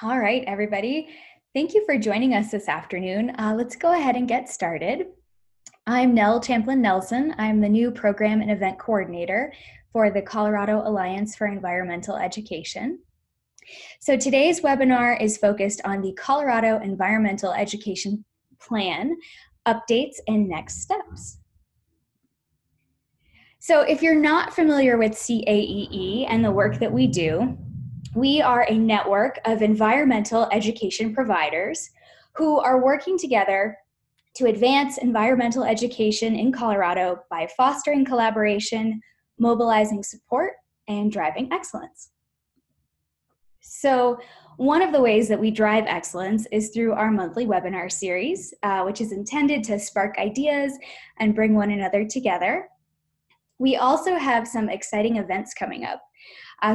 All right, everybody. Thank you for joining us this afternoon. Let's go ahead and get started. I'm Nell Champlin-Nelson. I'm the new Program and Event Coordinator for the Colorado Alliance for Environmental Education. So today's webinar is focused on the Colorado Environmental Education Plan, updates and next steps. So if you're not familiar with CAEE and the work that we do, we are a network of environmental education providers who are working together to advance environmental education in Colorado by fostering collaboration, mobilizing support, and driving excellence. So one of the ways that we drive excellence is through our monthly webinar series, which is intended to spark ideas and bring one another together. We also have some exciting events coming up.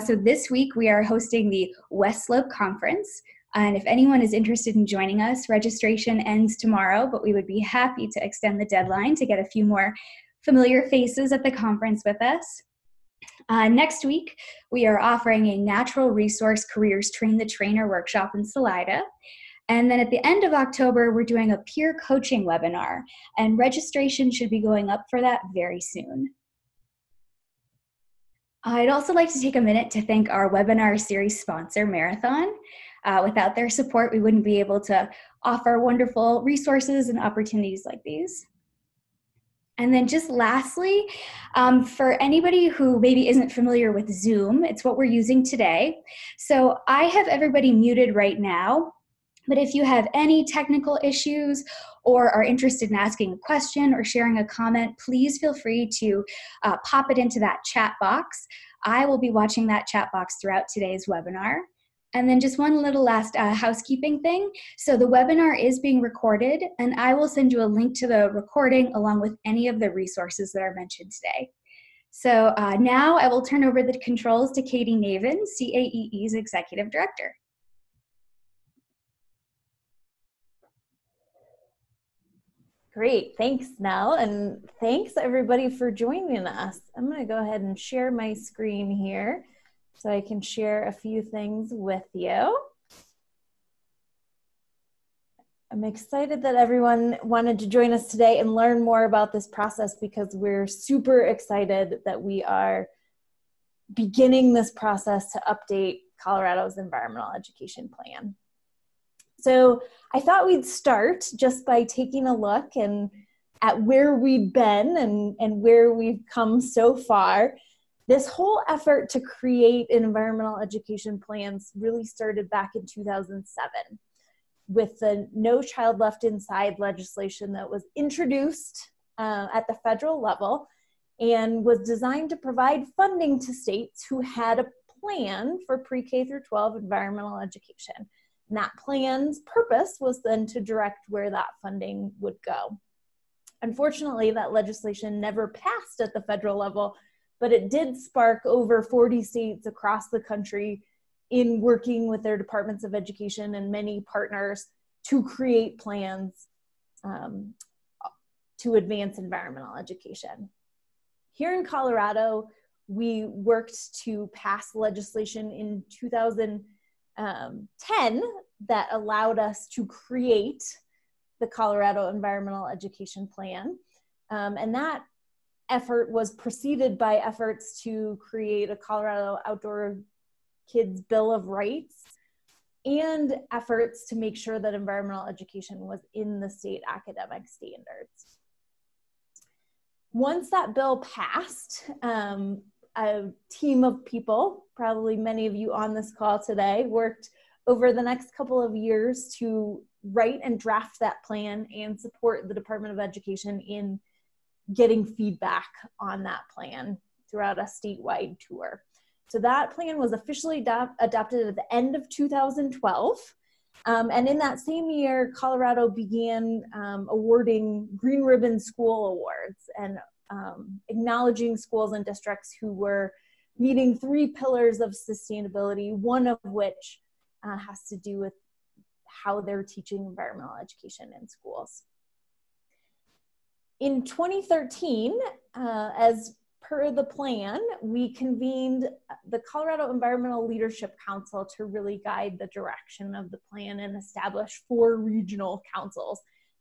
So this week we are hosting the West Slope Conference. And if anyone is interested in joining us, registration ends tomorrow, but we would be happy to extend the deadline to get a few more familiar faces at the conference with us. Next week, we are offering a Natural Resource Careers Train the Trainer workshop in Salida. And then at the end of October, we're doing a peer coaching webinar, and registration should be going up for that very soon. I'd also like to take a minute to thank our webinar series sponsor, Marathon. Without their support, we wouldn't be able to offer wonderful resources and opportunities like these. And then just lastly, for anybody who maybe isn't familiar with Zoom, it's what we're using today. So I have everybody muted right now, but if you have any technical issues or are interested in asking a question or sharing a comment, please feel free to pop it into that chat box. I will be watching that chat box throughout today's webinar. And then just one little last housekeeping thing. So the webinar is being recorded, and I will send you a link to the recording along with any of the resources that are mentioned today. So now I will turn over the controls to Katie Navin, CAEE's Executive Director. Great, thanks Nell, and thanks everybody for joining us. I'm going to go ahead and share my screen here so I can share a few things with you. I'm excited that everyone wanted to join us today and learn more about this process because we're super excited that we are beginning this process to update Colorado's environmental education plan. So I thought we'd start just by taking a look at where we've been and where we've come so far. This whole effort to create an environmental education plans really started back in 2007 with the No Child Left Inside legislation that was introduced at the federal level and was designed to provide funding to states who had a plan for pre-K through 12 environmental education. And that plan's purpose was then to direct where that funding would go. Unfortunately, that legislation never passed at the federal level, but it did spark over 40 states across the country in working with their departments of education and many partners to create plans to advance environmental education. Here in Colorado, we worked to pass legislation in 2010 that allowed us to create the Colorado Environmental Education Plan. And that effort was preceded by efforts to create a Colorado Outdoor Kids Bill of Rights and efforts to make sure that environmental education was in the state academic standards. Once that bill passed, a team of people, probably many of you on this call today, worked over the next couple of years to write and draft that plan and support the Department of Education in getting feedback on that plan throughout a statewide tour. So that plan was officially adopted at the end of 2012. And in that same year, Colorado began awarding Green Ribbon School Awards and acknowledging schools and districts who were meeting 3 pillars of sustainability, one of which has to do with how they're teaching environmental education in schools. In 2013, as per the plan, we convened the Colorado Environmental Leadership Council to really guide the direction of the plan and establish 4 regional councils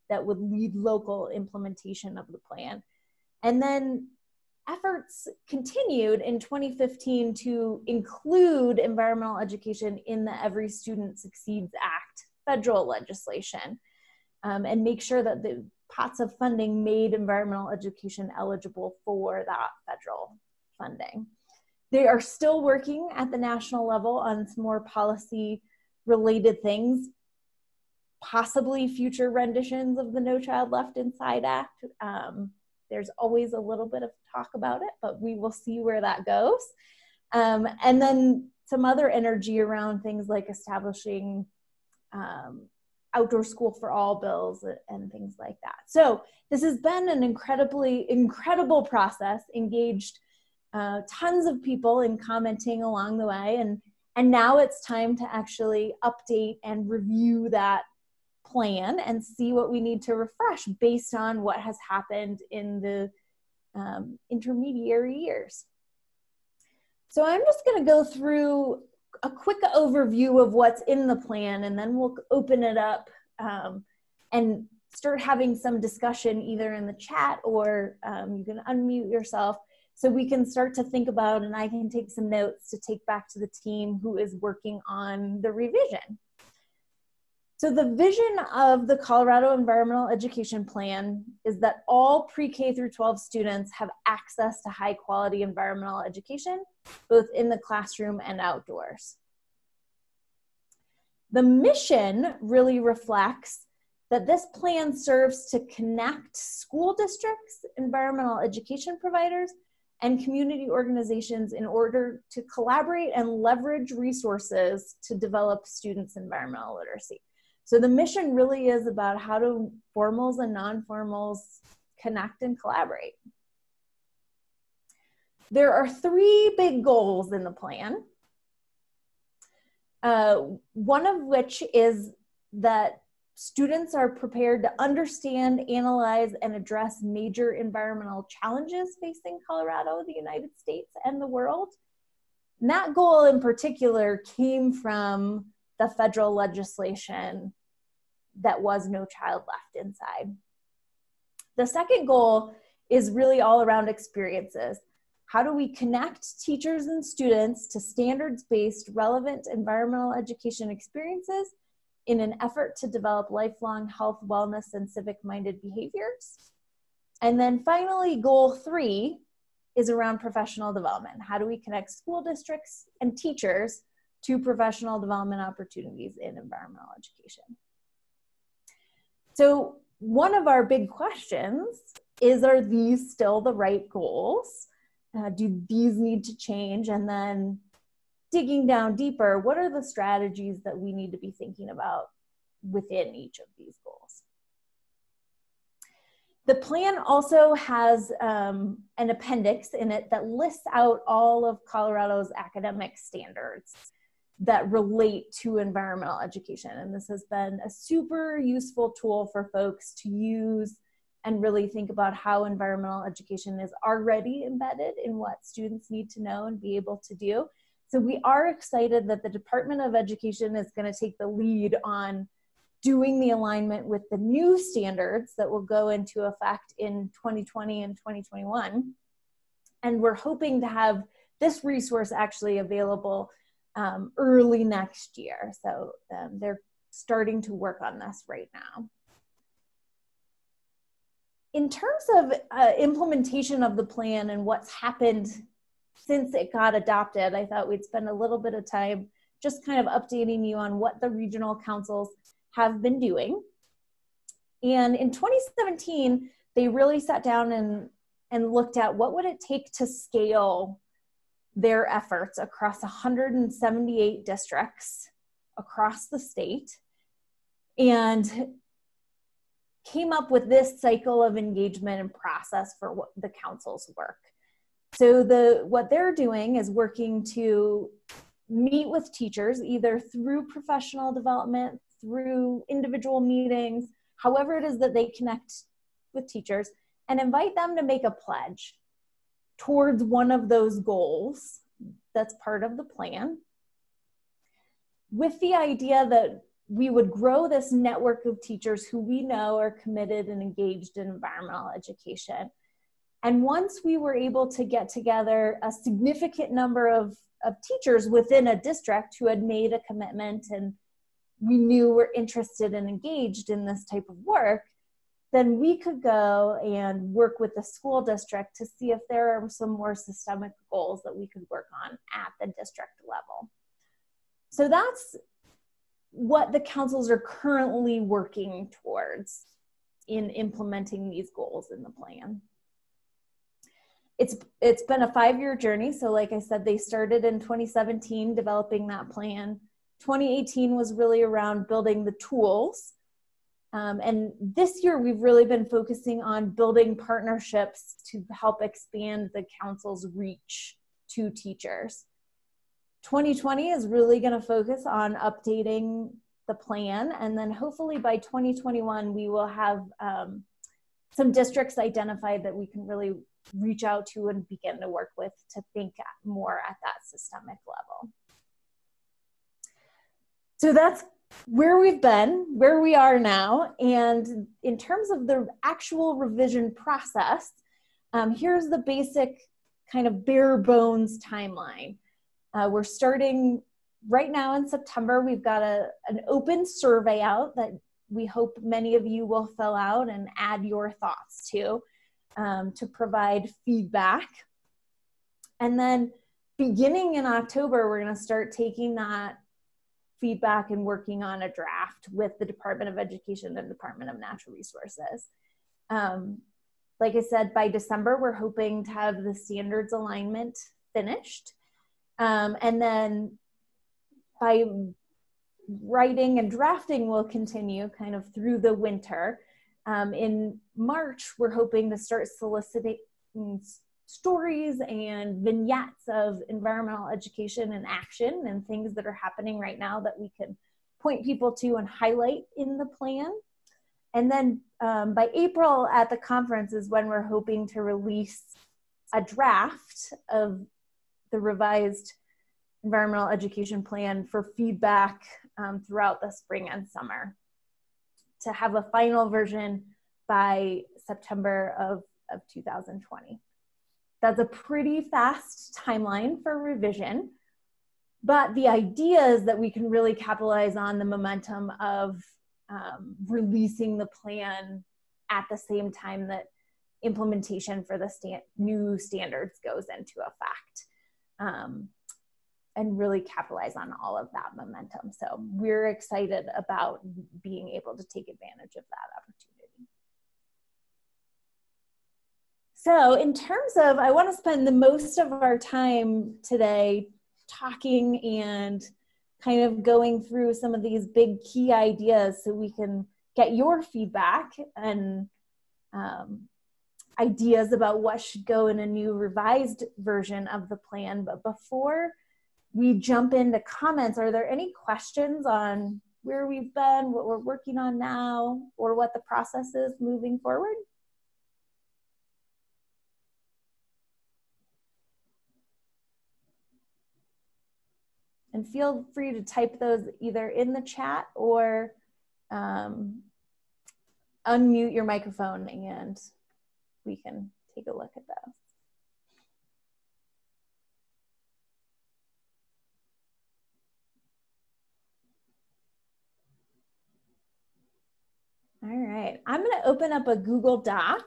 that would lead local implementation of the plan. And then efforts continued in 2015 to include environmental education in the Every Student Succeeds Act federal legislation, and make sure that the pots of funding made environmental education eligible for that federal funding. They are still working at the national level on some more policy related things, possibly future renditions of the No Child Left Inside Act. There's always a little bit of talk about it, but we will see where that goes. And then some other energy around things like establishing outdoor school for all bills and things like that. So this has been an incredible process, engaged tons of people in commenting along the way. And now it's time to actually update and review that plan and see what we need to refresh based on what has happened in the intermediary years. So I'm just going to go through a quick overview of what's in the plan, and then we'll open it up and start having some discussion either in the chat or you can unmute yourself so we can start to think about, and I can take some notes to take back to the team who is working on the revision. So the vision of the Colorado Environmental Education Plan is that all pre-K through 12 students have access to high quality environmental education, both in the classroom and outdoors. The mission really reflects that this plan serves to connect school districts, environmental education providers, and community organizations in order to collaborate and leverage resources to develop students' environmental literacy. So the mission really is about how do formals and non-formals connect and collaborate. There are 3 big goals in the plan. One of which is that students are prepared to understand, analyze, and address major environmental challenges facing Colorado, the United States, and the world. And that goal in particular came from the federal legislation that was No Child Left Inside. The second goal is really all around experiences. How do we connect teachers and students to standards-based, relevant environmental education experiences in an effort to develop lifelong health, wellness, and civic-minded behaviors? And then finally, goal 3 is around professional development. How do we connect school districts and teachers to professional development opportunities in environmental education? So one of our big questions is, are these still the right goals? Do these need to change? And then digging down deeper, what are the strategies that we need to be thinking about within each of these goals? The plan also has an appendix in it that lists out all of Colorado's academic standards that relate to environmental education. And this has been a super useful tool for folks to use and really think about how environmental education is already embedded in what students need to know and be able to do. So we are excited that the Department of Education is going to take the lead on doing the alignment with the new standards that will go into effect in 2020 and 2021. And we're hoping to have this resource actually available early next year. So they're starting to work on this right now. In terms of implementation of the plan and what's happened since it got adopted, I thought we'd spend a little bit of time just kind of updating you on what the regional councils have been doing. And in 2017, they really sat down and looked at what would it take to scale their efforts across 178 districts across the state, and came up with this cycle of engagement and process for what the council's work. So what they're doing is working to meet with teachers, either through professional development, through individual meetings, however it is that they connect with teachers, and invite them to make a pledge towards one of those goals that's part of the plan, with the idea that we would grow this network of teachers who we know are committed and engaged in environmental education. And once we were able to get together a significant number of teachers within a district who had made a commitment and we knew were interested and engaged in this type of work, then we could go and work with the school district to see if there are some more systemic goals that we could work on at the district level. So that's what the councils are currently working towards in implementing these goals in the plan. It's been a 5-year journey. So like I said, they started in 2017 developing that plan. 2018 was really around building the tools. And this year we've really been focusing on building partnerships to help expand the council's reach to teachers. 2020 is really going to focus on updating the plan, and then hopefully by 2021 we will have some districts identified that we can really reach out to and begin to work with to think more at that systemic level. So that's where we've been, where we are now, and in terms of the actual revision process, here's the basic kind of bare bones timeline. We're starting right now in September. We've got an open survey out that we hope many of you will fill out and add your thoughts to provide feedback. And then beginning in October, we're going to start taking that feedback and working on a draft with the Department of Education and Department of Natural Resources. Like I said, by December, we're hoping to have the standards alignment finished. And then by writing and drafting will continue kind of through the winter. In March, we're hoping to start soliciting stories and vignettes of environmental education and action and things that are happening right now that we can point people to and highlight in the plan. And then by April at the conference is when we're hoping to release a draft of the revised environmental education plan for feedback throughout the spring and summer, to have a final version by September of 2020. That's a pretty fast timeline for revision, but the idea is that we can really capitalize on the momentum of releasing the plan at the same time that implementation for the new standards goes into effect, and really capitalize on all of that momentum. So we're excited about being able to take advantage of that opportunity. So in terms of, I want to spend the most of our time today talking and kind of going through some of these big key ideas so we can get your feedback and ideas about what should go in a new revised version of the plan. But before we jump into comments, are there any questions on where we've been, what we're working on now, or what the process is moving forward? And feel free to type those either in the chat or unmute your microphone and we can take a look at those. All right, I'm going to open up a Google Doc.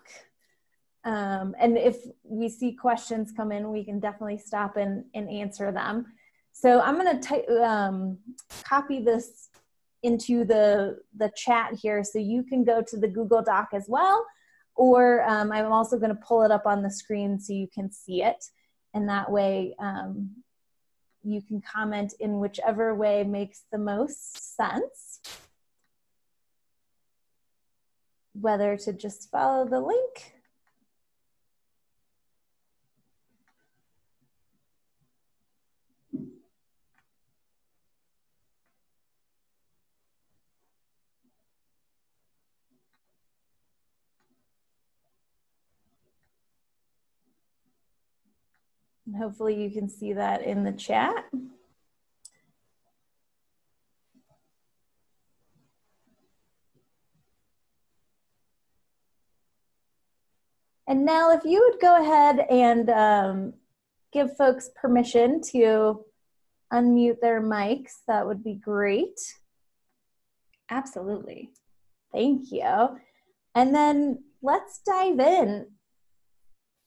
And if we see questions come in, we can definitely stop and answer them. So I'm going to copy this into the chat here so you can go to the Google Doc as well. Or I'm also going to pull it up on the screen so you can see it. And that way you can comment in whichever way makes the most sense. Whether to just follow the link And hopefully you can see that in the chat. And Nell, if you would go ahead and give folks permission to unmute their mics, that would be great. Absolutely. Thank you. And then let's dive in.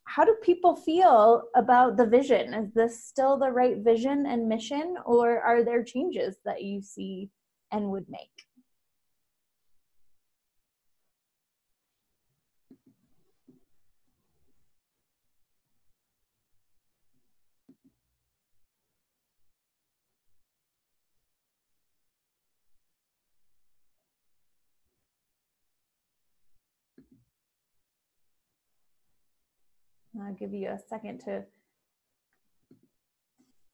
How do people feel about the vision? Is this still the right vision and mission, or are there changes that you see and would make? I'll give you a second to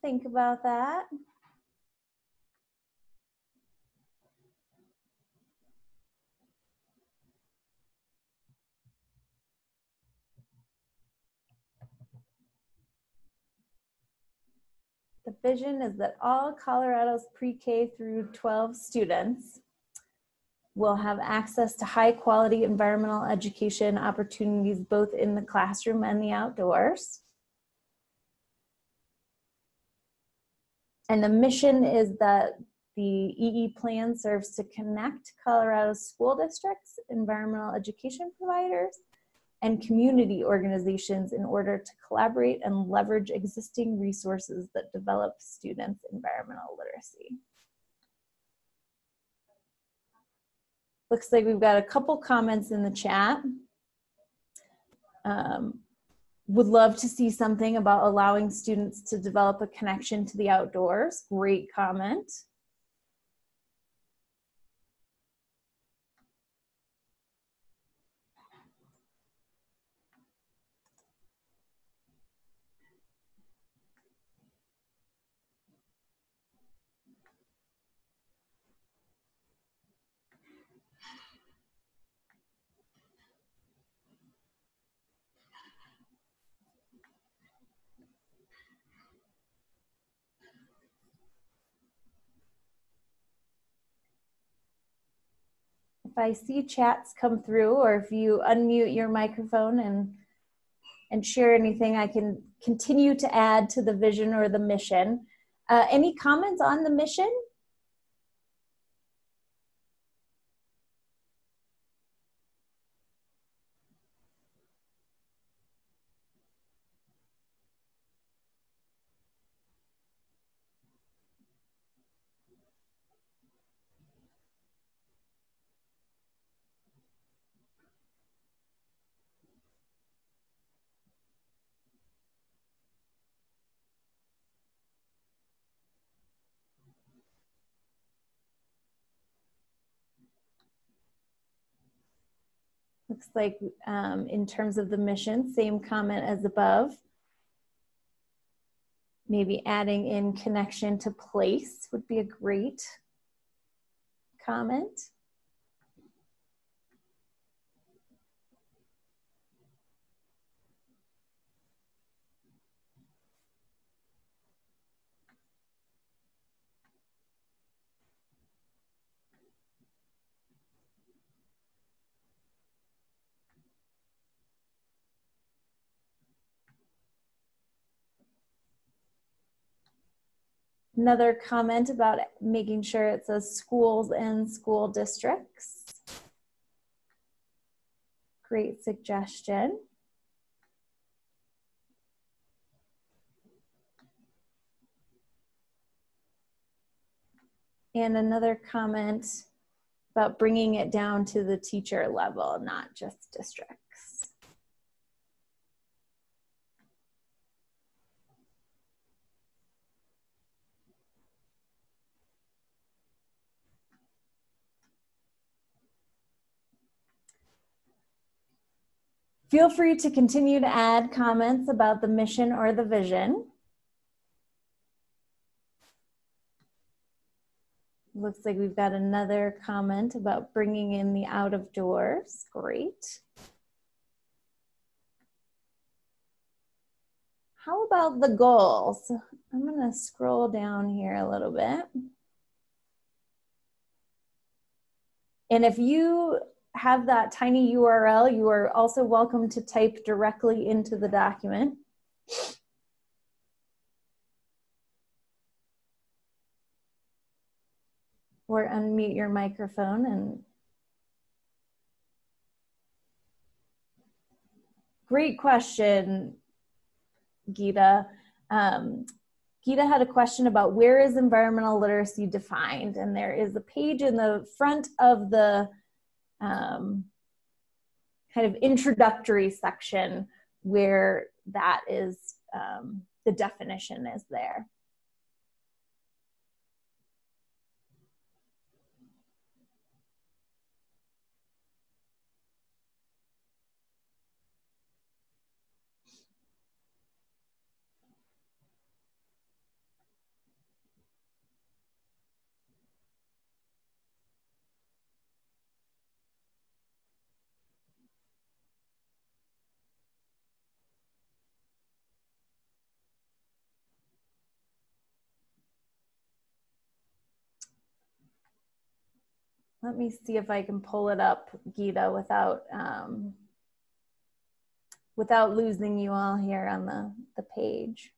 think about that. The vision is that all Colorado's pre-K through 12 students will have access to high quality environmental education opportunities both in the classroom and the outdoors. And the mission is that the EE plan serves to connect Colorado's school districts, environmental education providers, and community organizations in order to collaborate and leverage existing resources that develop students' environmental literacy. Looks like we've got a couple comments in the chat. Would love to see something about allowing students to develop a connection to the outdoors. Great comment. If I see chats come through, or if you unmute your microphone and share anything, I can continue to add to the vision or the mission. Any comments on the mission? Looks like in terms of the mission, same comment as above. Maybe adding in connection to place would be a great comment. Another comment about making sure it says schools and school districts. Great suggestion. And another comment about bringing it down to the teacher level, not just districts. Feel free to continue to add comments about the mission or the vision. Looks like we've got another comment about bringing in the out of doors. Great. How about the goals? I'm going to scroll down here a little bit. And if you have that tiny URL, you are also welcome to type directly into the document. Or unmute your microphone. And great question, Geeta. Geeta had a question about where is environmental literacy defined, and there is a page in the front of the kind of introductory section where that is, the definition is there. Let me see if I can pull it up, Geeta, without losing you all here on the page.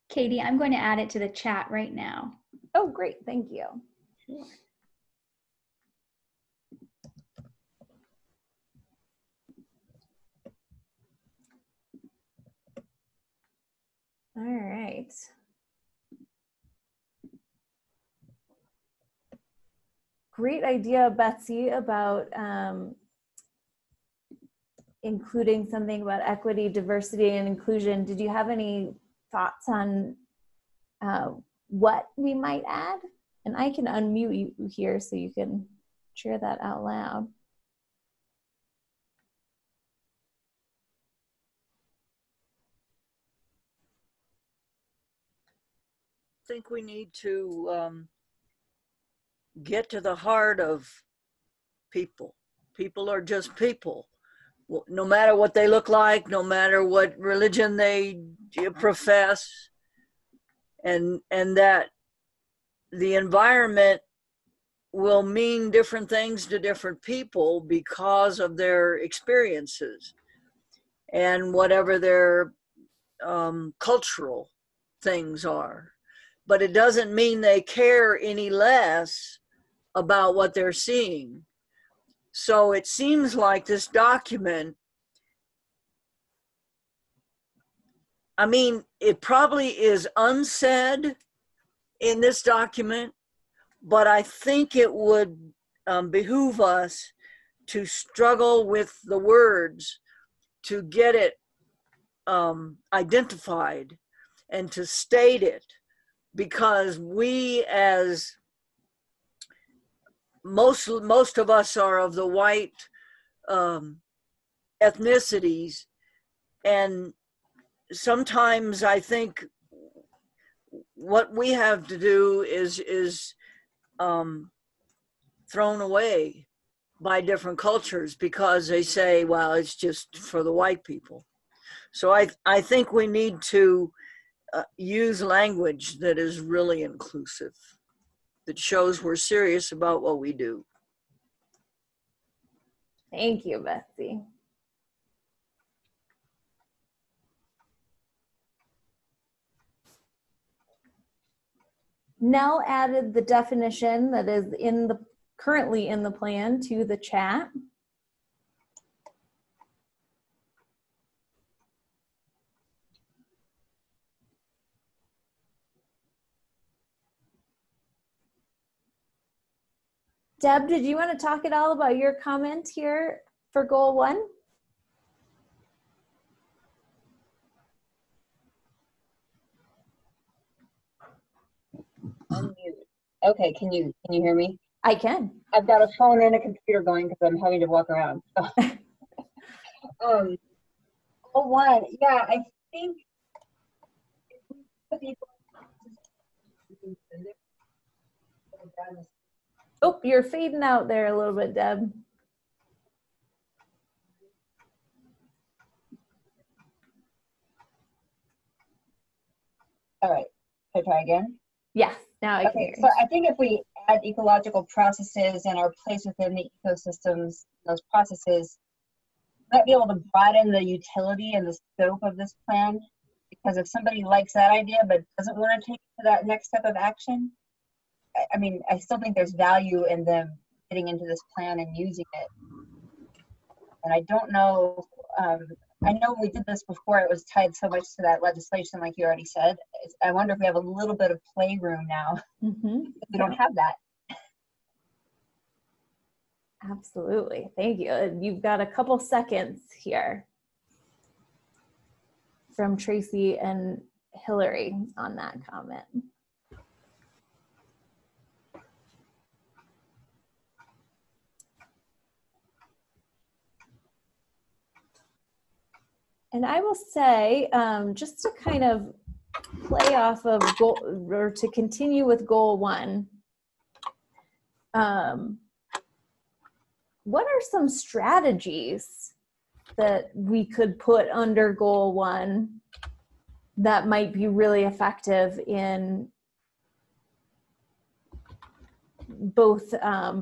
Katie, I'm going to add it to the chat right now. Oh, great. Thank you. Sure. All right. Great idea, Betsy, about including something about equity, diversity, and inclusion. Did you have any thoughts on what we might add? And I can unmute you here so you can share that out loud. I think we need to get to the heart of people. People are just people. No matter what they look like, no matter what religion they profess, and that the environment will mean different things to different people because of their experiences and whatever their cultural things are. But it doesn't mean they care any less about what they're seeing. So it seems like this document, I mean, it probably is unsaid in this document, but I think it would behoove us to struggle with the words to get it identified and to state it, because we, as most of us are of the white ethnicities, and sometimes I think what we have to do is thrown away by different cultures because they say, well, it's just for the white people. So I think we need to use language that is really inclusive, that shows we're serious about what we do. Thank you, Betsy. Nell added the definition that is currently in the plan to the chat. Deb, did you want to talk at all about your comment here for goal 1? Unmute. Okay, can you hear me? I can. I've got a phone and a computer going because I'm having to walk around. So. Goal 1, yeah, I think Oh, you're fading out there a little bit, Deb. All right, can I try again? Yes, now I can hear so you. I think if we add ecological processes and our place within the ecosystems, those processes, might be able to broaden the utility and the scope of this plan. Because if somebody likes that idea but doesn't want to take it to that next step of action, I mean, I still think there's value in them getting into this plan and using it. And I don't know, I know we did this before, it was tied so much to that legislation, like you already said. I wonder if we have a little bit of playroom now. We don't have that. Absolutely, thank you. You've got a couple seconds here from Tracy and Hillary on that comment. And I will say, just to kind of play off of goal, or to continue with goal 1, what are some strategies that we could put under goal 1 that might be really effective in both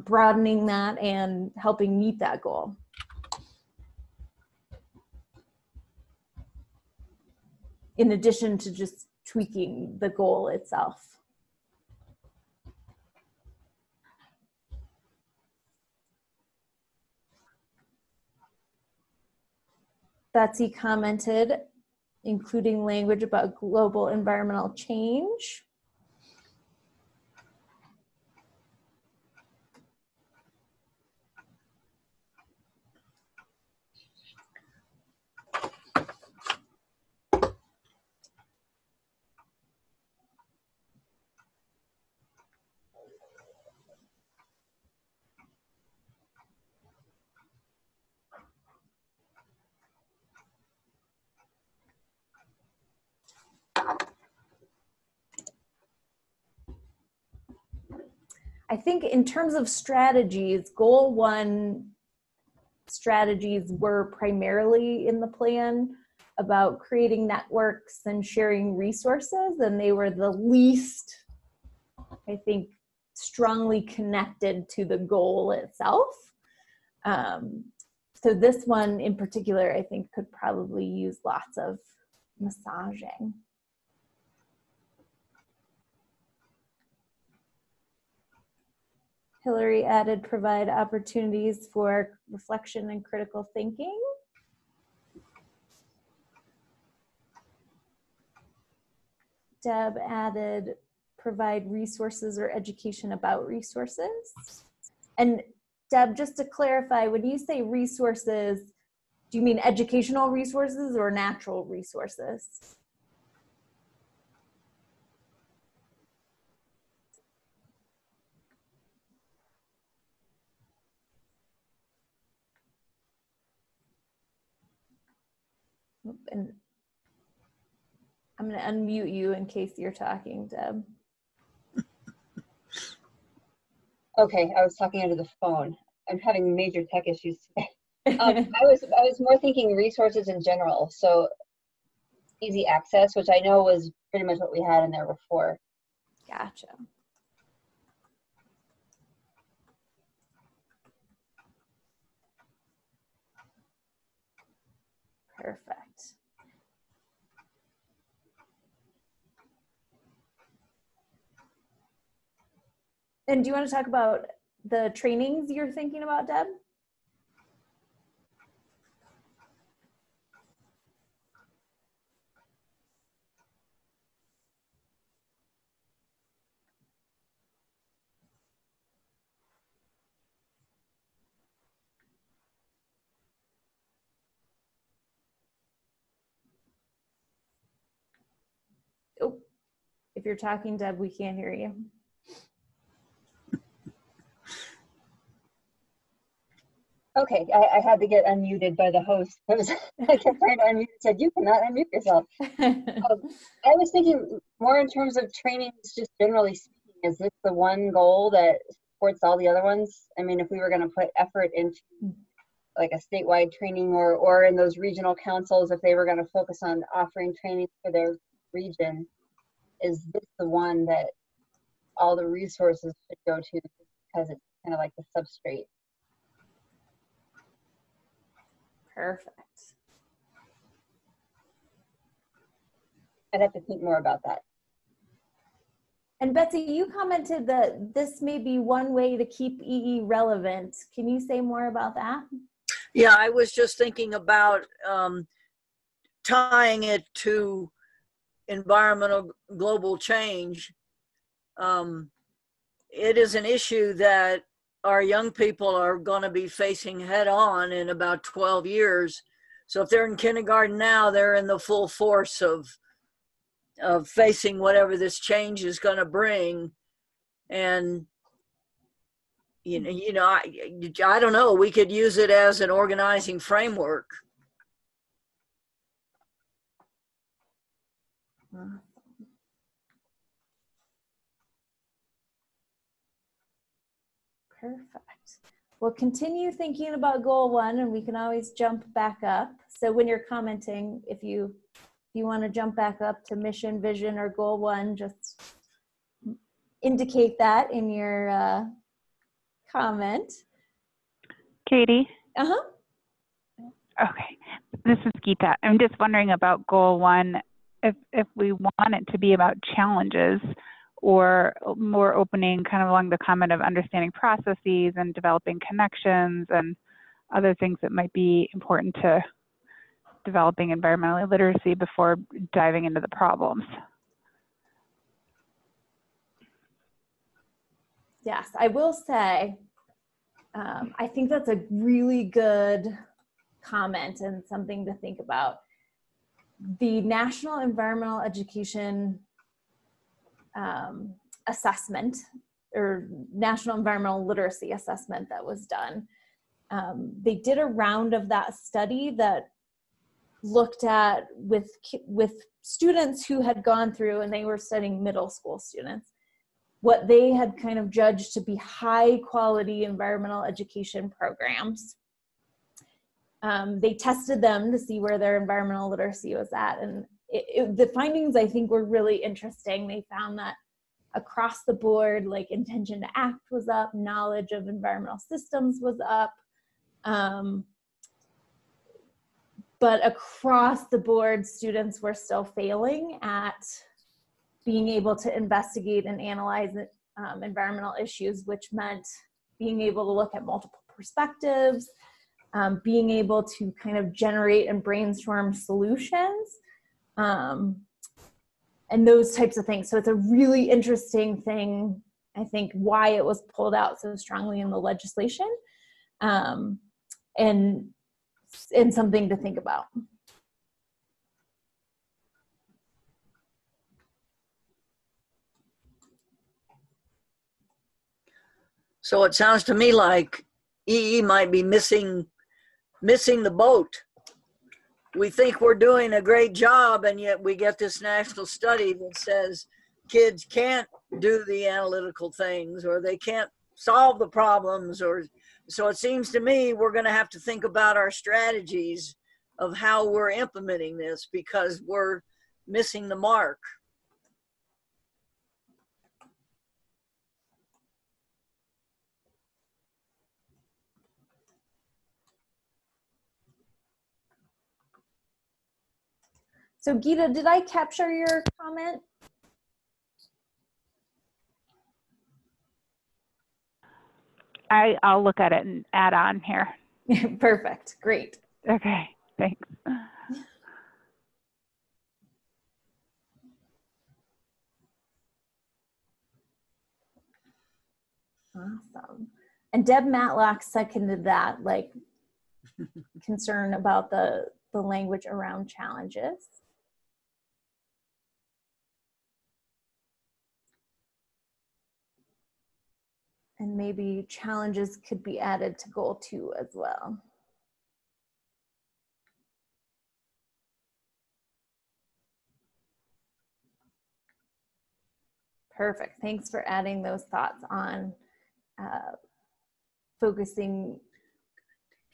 broadening that and helping meet that goal? In addition to just tweaking the goal itself. Betsy commented, including language about global environmental change. I think in terms of strategies, goal 1 strategies were primarily in the plan about creating networks and sharing resources, and they were the least, I think, strongly connected to the goal itself. So this one in particular, I think, could probably use lots of massaging. Hillary added, provide opportunities for reflection and critical thinking. Deb added, provide resources or education about resources. And Deb, just to clarify, when you say resources, do you mean educational resources or natural resources? And I'm going to unmute you in case you're talking, Deb. Okay, I was talking into the phone. I'm having major tech issues today. I was more thinking resources in general. So easy access, which I know was pretty much what we had in there before. Gotcha. Perfect. And do you want to talk about the trainings you're thinking about, Deb? Oh, if you're talking, Deb, we can't hear you. Okay, I had to get unmuted by the host. I kept trying to unmute. It said, you cannot unmute yourself. I was thinking more in terms of trainings, just generally speaking. Is this the one goal that supports all the other ones? I mean, if we were going to put effort into like a statewide training or in those regional councils, if they were going to focus on offering training for their region, is this the one that all the resources should go to because it's kind of like the substrate? Perfect. I'd have to think more about that. And Betsy, you commented that this may be one way to keep EE relevant. Can you say more about that? Yeah, I was just thinking about tying it to environmental global change. It is an issue that our young people are going to be facing head on in about 12 years. So if they're in kindergarten now, they're in the full force of facing whatever this change is going to bring. And you know, I don't know, we could use it as an organizing framework. Perfect. We'll continue thinking about goal 1, and we can always jump back up. So when you're commenting, if you want to jump back up to mission, vision, or goal 1, just indicate that in your comment. Katie? Uh-huh. Okay, this is Geeta. I'm just wondering about goal 1, if we want it to be about challenges or more opening kind of along the comment of understanding processes and developing connections and other things that might be important to developing environmental literacy before diving into the problems. Yes, I will say, I think that's a really good comment and something to think about. The National Environmental Education Assessment, or National Environmental Literacy Assessment that was done, they did a round of that study that looked at with students who had gone through, and they were studying middle school students, what they had kind of judged to be high quality environmental education programs. They tested them to see where their environmental literacy was at, and the findings, I think, were really interesting. They found that across the board, like intention to act was up, knowledge of environmental systems was up, but across the board, students were still failing at being able to investigate and analyze environmental issues, which meant being able to look at multiple perspectives, being able to kind of generate and brainstorm solutions, and those types of things. So it's a really interesting thing, I think, why it was pulled out so strongly in the legislation, and something to think about. So it sounds to me like EE might be missing the boat. We think we're doing a great job, and yet we get this national study that says kids can't do the analytical things, or they can't solve the problems, or so it seems to me we're going to have to think about our strategies of how we're implementing this, because we're missing the mark. So Geeta, did I capture your comment? I'll look at it and add on here. Perfect, great. Okay, thanks. Awesome. And Deb Matlock seconded that, like concern about the language around challenges. And maybe challenges could be added to goal 2 as well. Perfect. Thanks for adding those thoughts on focusing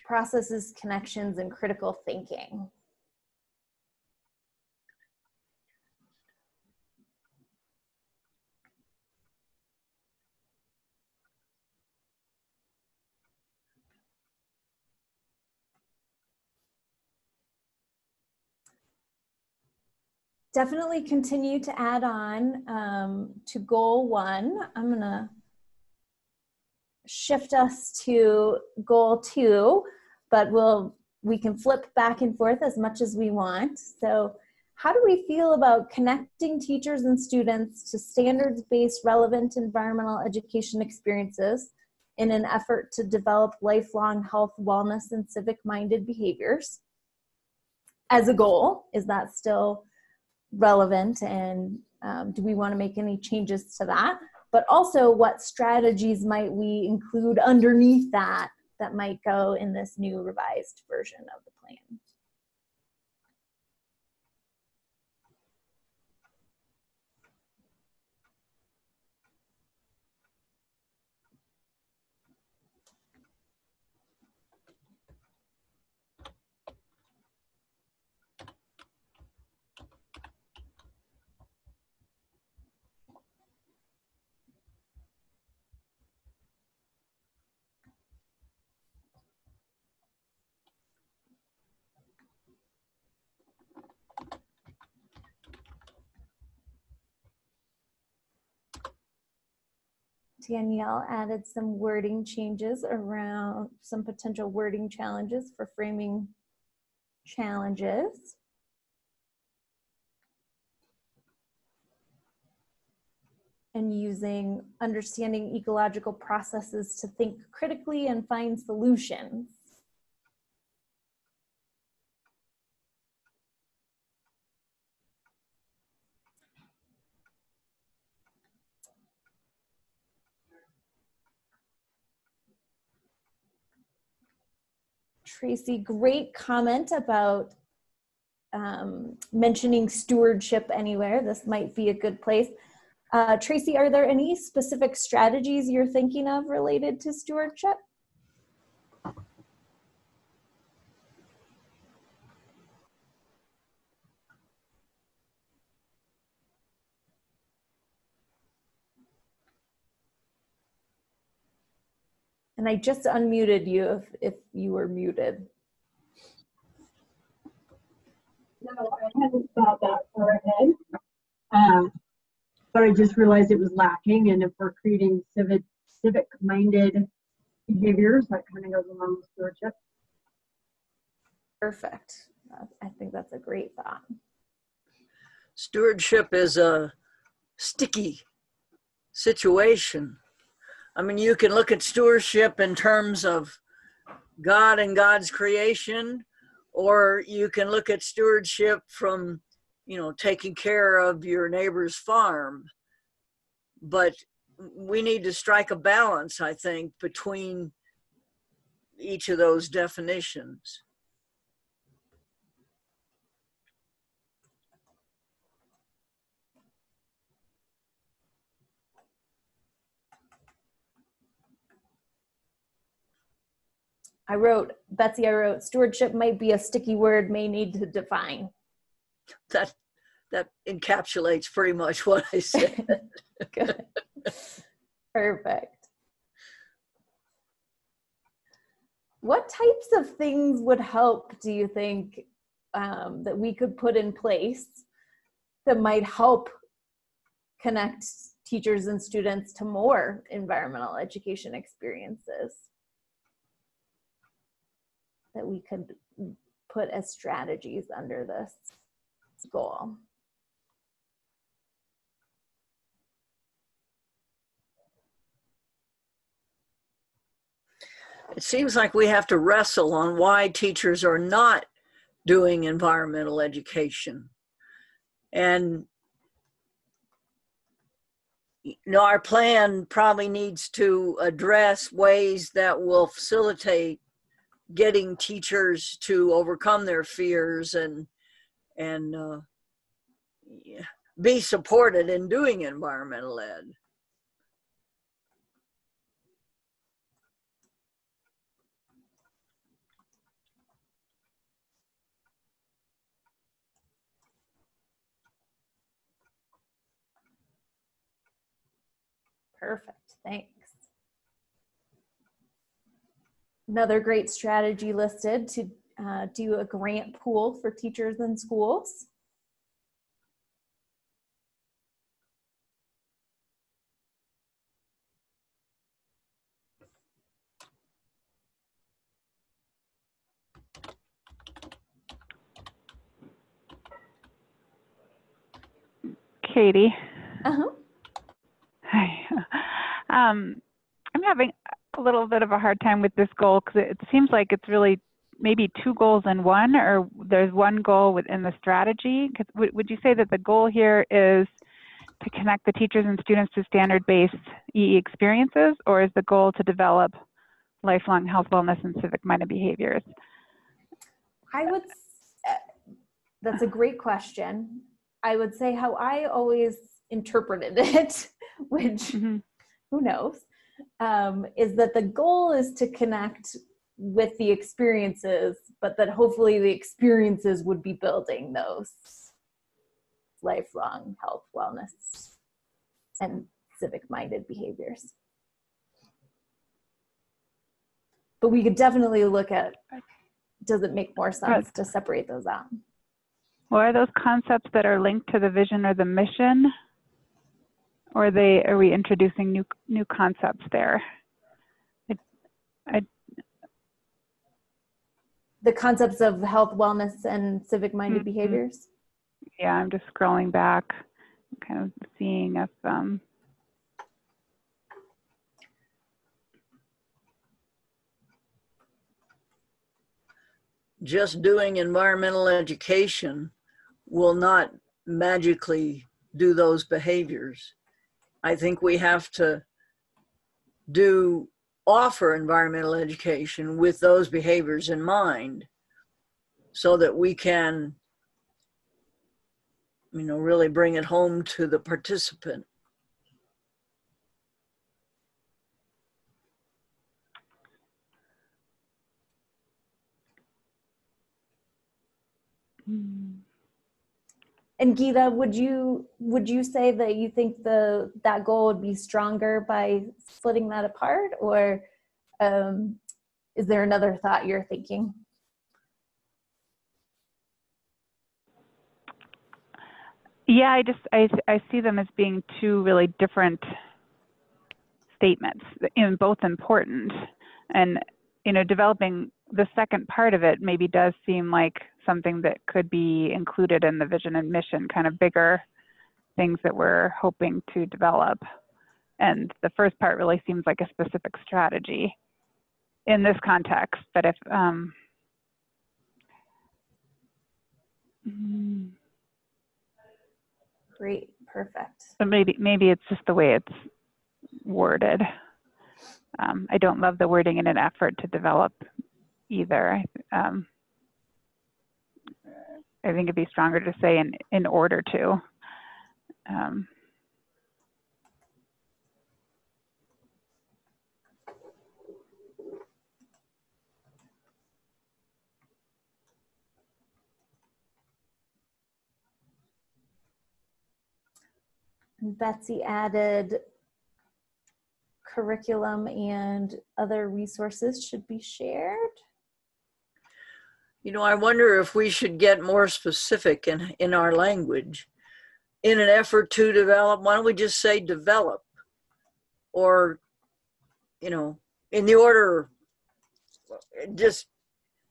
processes, connections, and critical thinking. Definitely continue to add on to goal 1. I'm gonna shift us to goal 2, but we can flip back and forth as much as we want. So how do we feel about connecting teachers and students to standards-based relevant environmental education experiences in an effort to develop lifelong health, wellness, and civic-minded behaviors? As a goal, is that still relevant, and do we want to make any changes to that? But also, what strategies might we include underneath that might go in this new revised version of the plan? Danielle added some wording changes around some potential wording challenges for framing challenges. And using understanding ecological processes to think critically and find solutions. Tracy, great comment about mentioning stewardship anywhere. This might be a good place. Tracy, are there any specific strategies you're thinking of related to stewardship? And I just unmuted you if you were muted. No, I hadn't thought that far ahead, but I just realized it was lacking. And if we're creating civic-minded behaviors, that kind of goes along with stewardship. Perfect. I think that's a great thought. Stewardship is a sticky situation. I mean, you can look at stewardship in terms of God and God's creation, or you can look at stewardship from, you know, taking care of your neighbor's farm. But we need to strike a balance, I think, between each of those definitions. Betsy, I wrote, stewardship might be a sticky word, may need to define. that encapsulates pretty much what I said. Good. Perfect. What types of things would help, do you think, that we could put in place that might help connect teachers and students to more environmental education experiences that we could put as strategies under this goal? It seems like we have to wrestle on why teachers are not doing environmental education. And our plan probably needs to address ways that will facilitate getting teachers to overcome their fears and be supported in doing environmental ed. Perfect, thanks. Another great strategy listed to do a grant pool for teachers in schools. Katie. Uh-huh. Hi. I'm having a little bit of a hard time with this goal because it seems like it's really maybe two goals in one, or there's one goal within the strategy. Would you say that the goal here is to connect the teachers and students to standard-based EE experiences, or is the goal to develop lifelong health, wellness, and civic-minded behaviors? That's a great question. I would say how I always interpreted it, which who knows, is that the goal is to connect with the experiences, but that hopefully the experiences would be building those lifelong health, wellness, and civic-minded behaviors. But we could definitely look at, does it make more sense to separate those out? Well, are those concepts that are linked to the vision or the mission, or are we introducing new concepts there? The concepts of health, wellness, and civic-minded behaviors? Yeah, I'm just scrolling back, kind of seeing if just doing environmental education will not magically do those behaviors. I think we have to offer environmental education with those behaviors in mind so that we can, really bring it home to the participant. And Geeta, would you say that you think that goal would be stronger by splitting that apart, or is there another thought you're thinking? Yeah, I see them as being two really different statements, both important, and developing the second part of it maybe does seem like something that could be included in the vision and mission, kind of bigger things that we're hoping to develop. And the first part really seems like a specific strategy in this context. But if Great, perfect. but maybe it's just the way it's worded. I don't love the wording in an effort to develop either. I think it'd be stronger to say in order to. Betsy added curriculum and other resources should be shared. You know, I wonder if we should get more specific in our language in an effort to develop. Why don't we just say develop? Or, you know, in the order, just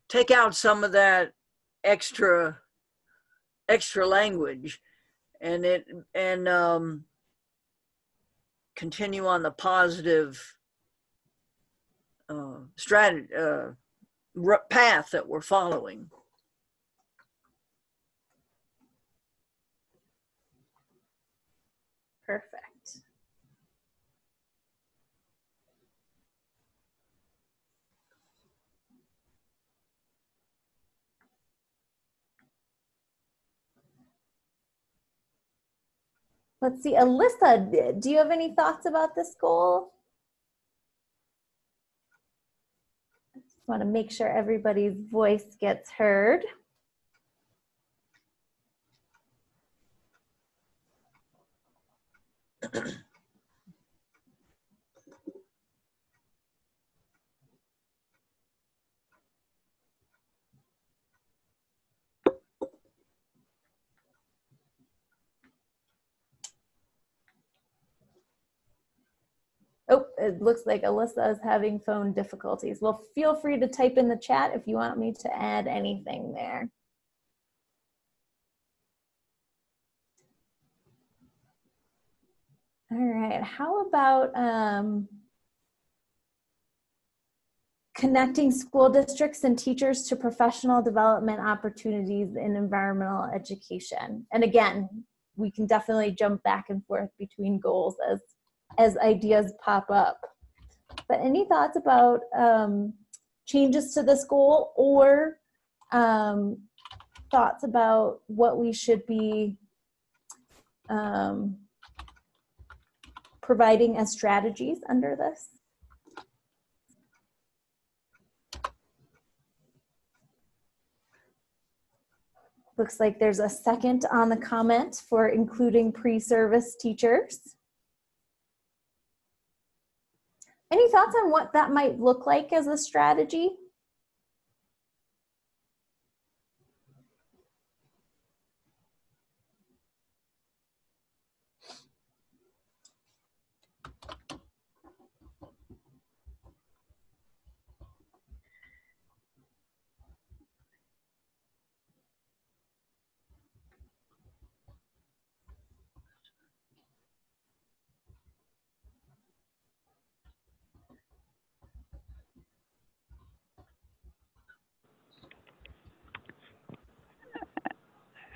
take out some of that extra language and continue on the positive strategy path that we're following. Perfect. Let's see, Alyssa, do you have any thoughts about this goal? I just want to make sure everybody's voice gets heard. Oh, it looks like Alyssa is having phone difficulties. Well, feel free to type in the chat if you want me to add anything there. All right, how about connecting school districts and teachers to professional development opportunities in environmental education? And again, we can definitely jump back and forth between goals as ideas pop up. But any thoughts about changes to this goal, or thoughts about what we should be providing as strategies under this? Looks like there's a second on the comment for including pre-service teachers. Any thoughts on what that might look like as a strategy?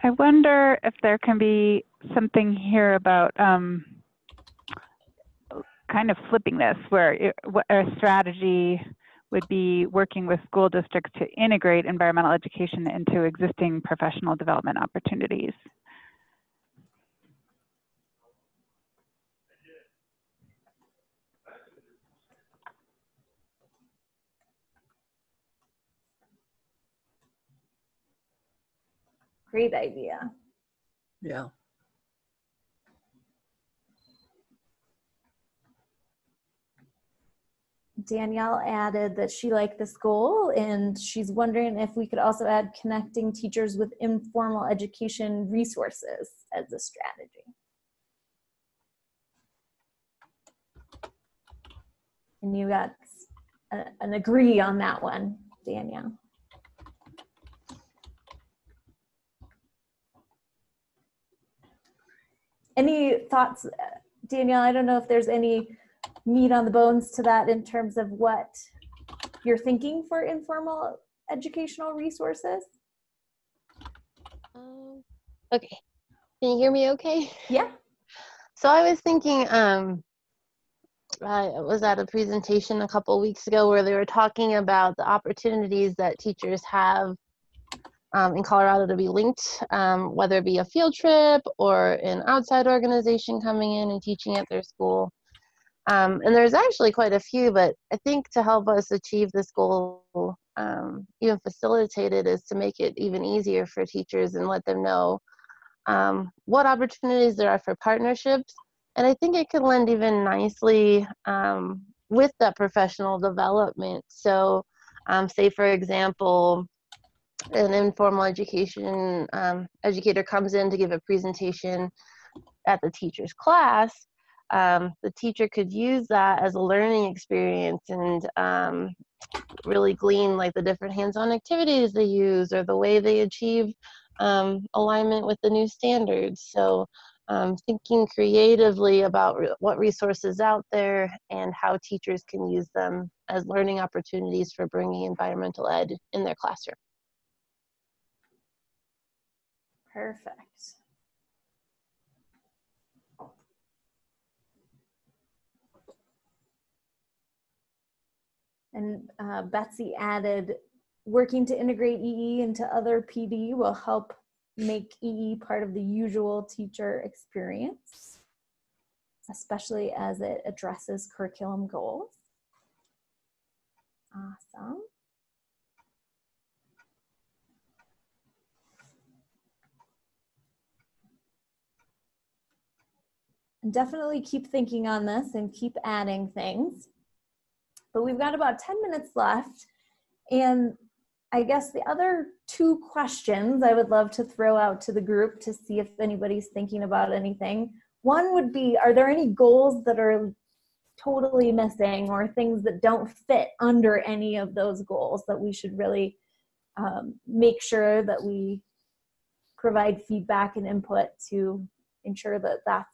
I wonder if there can be something here about kind of flipping this, where a strategy would be working with school districts to integrate environmental education into existing professional development opportunities. Great idea. Yeah. Danielle added that she liked this goal, and she's wondering if we could also add connecting teachers with informal education resources as a strategy. And you got an agree on that one, Danielle. Any thoughts, Danielle? I don't know if there's any meat on the bones to that in terms of what you're thinking for informal educational resources. Okay, can you hear me okay? Yeah. So I was thinking, I was at a presentation a couple weeks ago where they were talking about the opportunities that teachers have in Colorado to be linked, whether it be a field trip or an outside organization coming in and teaching at their school. And there's actually quite a few, but I think to help us achieve this goal, even facilitated, is to make it even easier for teachers and let them know what opportunities there are for partnerships And I think it could lend even nicely with that professional development. So say, for example, an informal education educator comes in to give a presentation at the teacher's class. The teacher could use that as a learning experience and really glean like the different hands-on activities they use or the way they achieve alignment with the new standards. So thinking creatively about what resources out there and how teachers can use them as learning opportunities for bringing environmental ed in their classroom. Perfect. And Betsy added, working to integrate EE into other PD will help make EE part of the usual teacher experience, especially as it addresses curriculum goals. Awesome. And definitely keep thinking on this and keep adding things. But we've got about 10 minutes left. And I guess the other two questions I would love to throw out to the group to see if anybody's thinking about anything. One would be, are there any goals that are totally missing or things that don't fit under any of those goals that we should really make sure that we provide feedback and input to ensure that that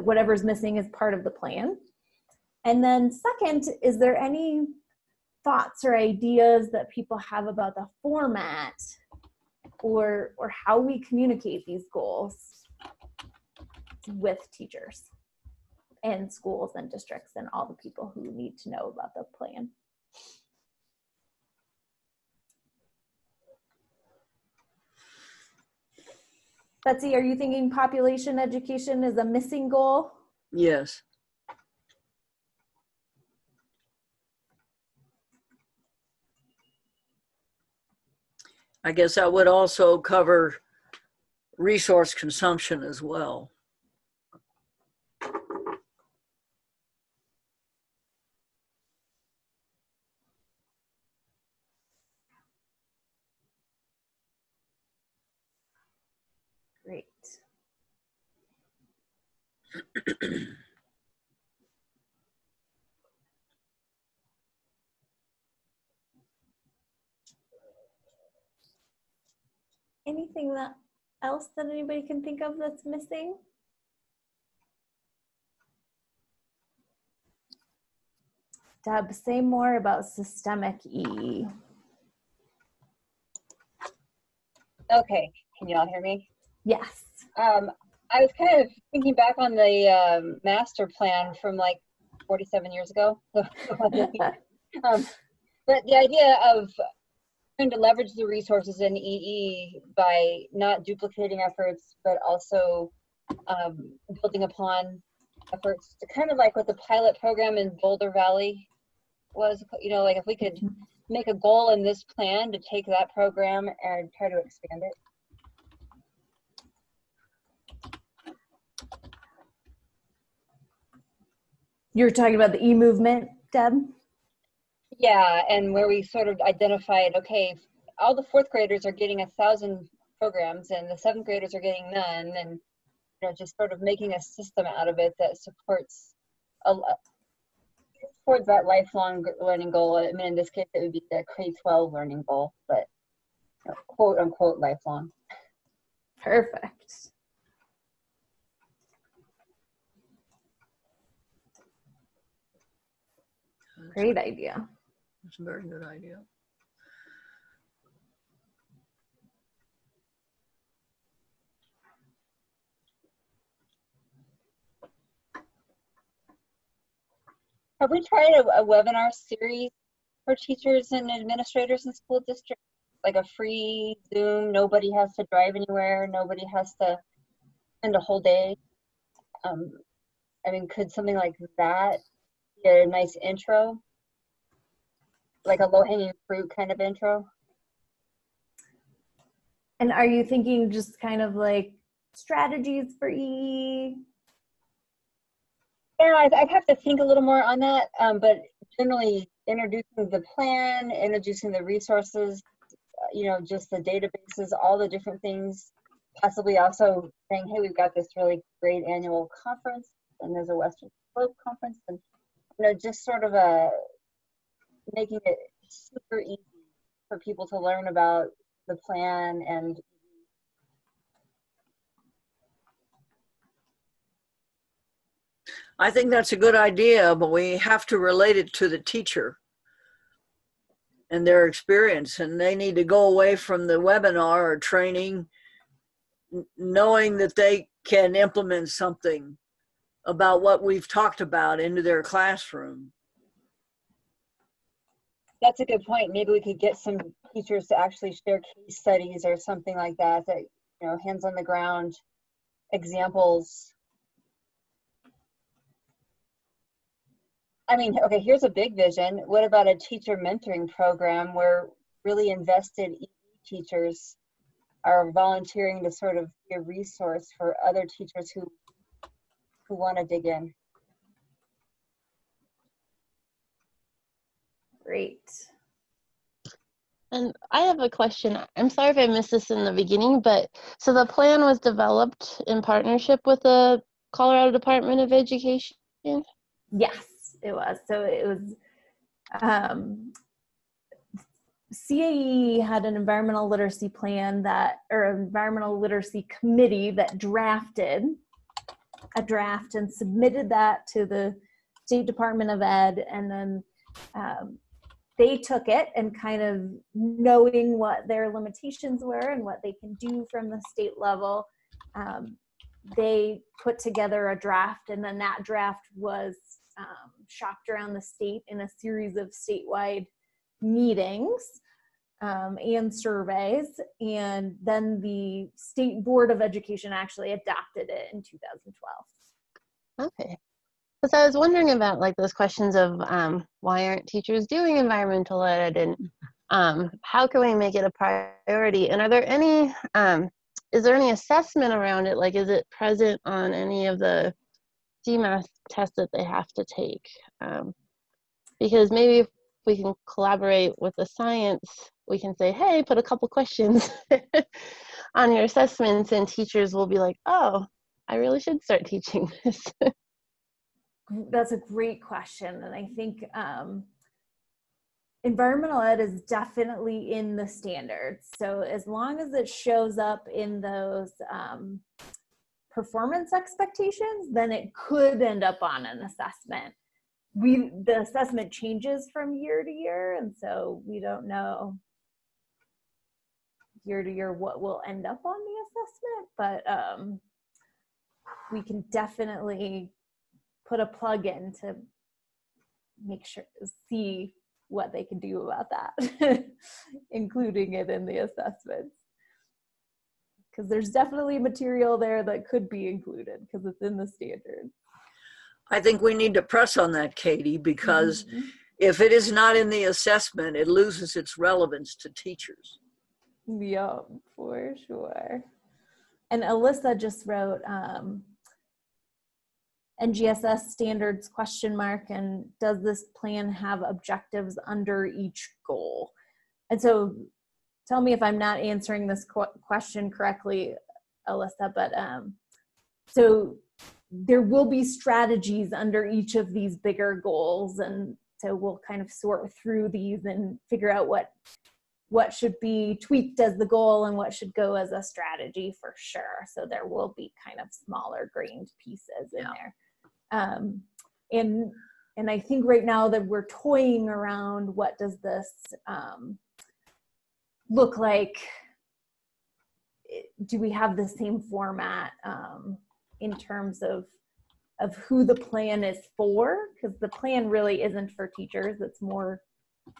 whatever's missing is part of the plan? And then second, is there any thoughts or ideas that people have about the format or how we communicate these goals with teachers and schools and districts and all the people who need to know about the plan? Betsy, are you thinking population education is a missing goal? Yes. I guess that would also cover resource consumption as well. Great. Anything else that anybody can think of that's missing? Deb, say more about systemic EE. Okay, can you all hear me? Yes. I was kind of thinking back on the master plan from like 47 years ago. But the idea of trying to leverage the resources in EE by not duplicating efforts, but also building upon efforts, to kind of like what the pilot program in Boulder Valley was, you know, like if we could make a goal in this plan to take that program and try to expand it. You're talking about the e-movement, Deb? Yeah, and where we sort of identified, okay, all the fourth graders are getting 1,000 programs and the seventh graders are getting none, and you know, just sort of making a system out of it that supports towards that lifelong learning goal. I mean, in this case, it would be the K-12 learning goal, but you know, quote unquote lifelong. Perfect. Great idea. That's a very good idea. Have we tried a webinar series for teachers and administrators in school districts? Like a free Zoom, nobody has to drive anywhere, nobody has to spend a whole day. I mean, could something like that be a nice intro? Like a low-hanging fruit kind of intro? And are you thinking just kind of like strategies for EE Yeah, I'd have to think a little more on that, but generally introducing the plan, introducing the resources, just the databases, all the different things, possibly also saying, hey, we've got this really great annual conference, and there's a Western Slope conference, and just sort of making it super easy for people to learn about the plan. And I think that's a good idea, but we have to relate it to the teacher and their experience, and they need to go away from the webinar or training knowing that they can implement something about what we've talked about into their classroom. that's a good point. Maybe we could get some teachers to actually share case studies or something like that, hands on the ground examples. I mean, okay, here's a big vision. What about a teacher mentoring program where really invested teachers are volunteering to sort of be a resource for other teachers who want to dig in? Great. And I have a question. I'm sorry if I missed this in the beginning, but so the plan was developed in partnership with the Colorado Department of Education? Yes, it was. So it was, CAE had an environmental literacy plan or environmental literacy committee that drafted a draft and submitted that to the State Department of Ed. And then they took it and kind of knowing what their limitations were and what they can do from the state level, they put together a draft, and then that draft was shopped around the state in a series of statewide meetings and surveys, and then the State Board of Education actually adopted it in 2012. Okay. Because I was wondering about like those questions of why aren't teachers doing environmental ed, and how can we make it a priority? And are there any, is there any assessment around it? Like, is it present on any of the CMAS tests that they have to take? Because maybe if we can collaborate with the science, we can say, hey, put a couple questions on your assessments, and teachers will be like, oh, I really should start teaching this. That's a great question. And I think environmental ed is definitely in the standards. So as long as it shows up in those performance expectations, then it could end up on an assessment. The assessment changes from year to year, and so we don't know year to year what will end up on the assessment, but we can definitely put a plug in to make sure, see what they can do about that, including it in the assessments. Because there's definitely material there that could be included because it's in the standard. I think we need to press on that, Katie, because if it is not in the assessment, it loses its relevance to teachers. Yeah, for sure. And Alyssa just wrote NGSS standards ? And does this plan have objectives under each goal? And so tell me if I'm not answering this question correctly, Alyssa, but so there will be strategies under each of these bigger goals, and so we'll kind of sort through these and figure out what should be tweaked as the goal and what should go as a strategy for sure. So there will be kind of smaller grained pieces in there. And I think right now that we're toying around what does this look like? Do we have the same format in terms of who the plan is for? Because the plan really isn't for teachers. It's more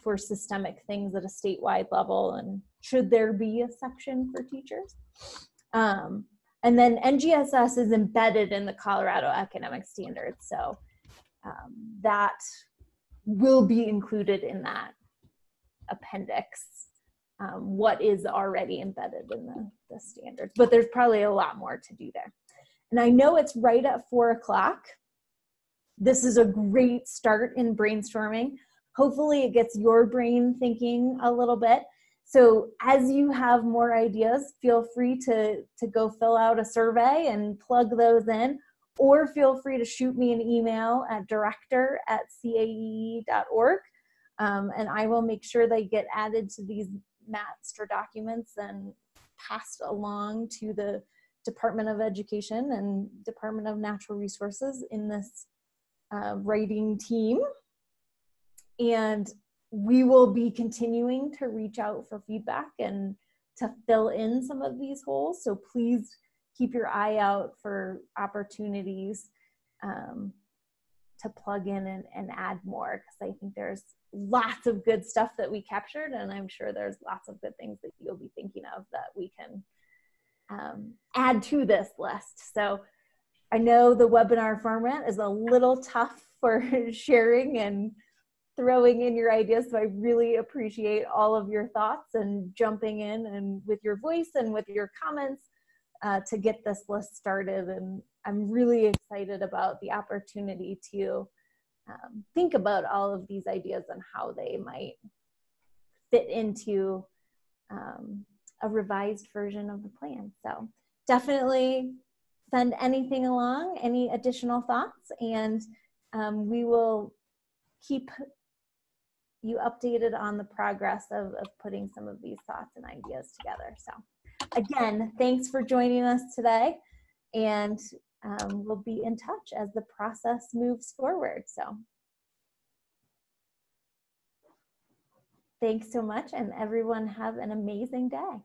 for systemic things at a statewide level. And should there be a section for teachers? And then NGSS is embedded in the Colorado Academic Standards. So that will be included in that appendix, what is already embedded in the standards. But there's probably a lot more to do there. And I know it's right at 4 o'clock. this is a great start in brainstorming. Hopefully it gets your brain thinking a little bit. So as you have more ideas, feel free to go fill out a survey and plug those in, or feel free to shoot me an email at director@caee.org, and I will make sure they get added to these master documents and passed along to the Department of Education and Department of Natural Resources in this writing team. And we will be continuing to reach out for feedback and to fill in some of these holes. So please keep your eye out for opportunities to plug in and add more, because I think there's lots of good stuff that we captured, and I'm sure there's lots of good things that you'll be thinking of that we can add to this list. So I know the webinar format is a little tough for sharing and throwing in your ideas, so I really appreciate all of your thoughts and jumping in and with your voice and with your comments to get this list started. And I'm really excited about the opportunity to think about all of these ideas and how they might fit into a revised version of the plan. So definitely send anything along, any additional thoughts, and we will keep you updated on the progress of putting some of these thoughts and ideas together. So again, thanks for joining us today, and we'll be in touch as the process moves forward. So thanks so much, and everyone have an amazing day.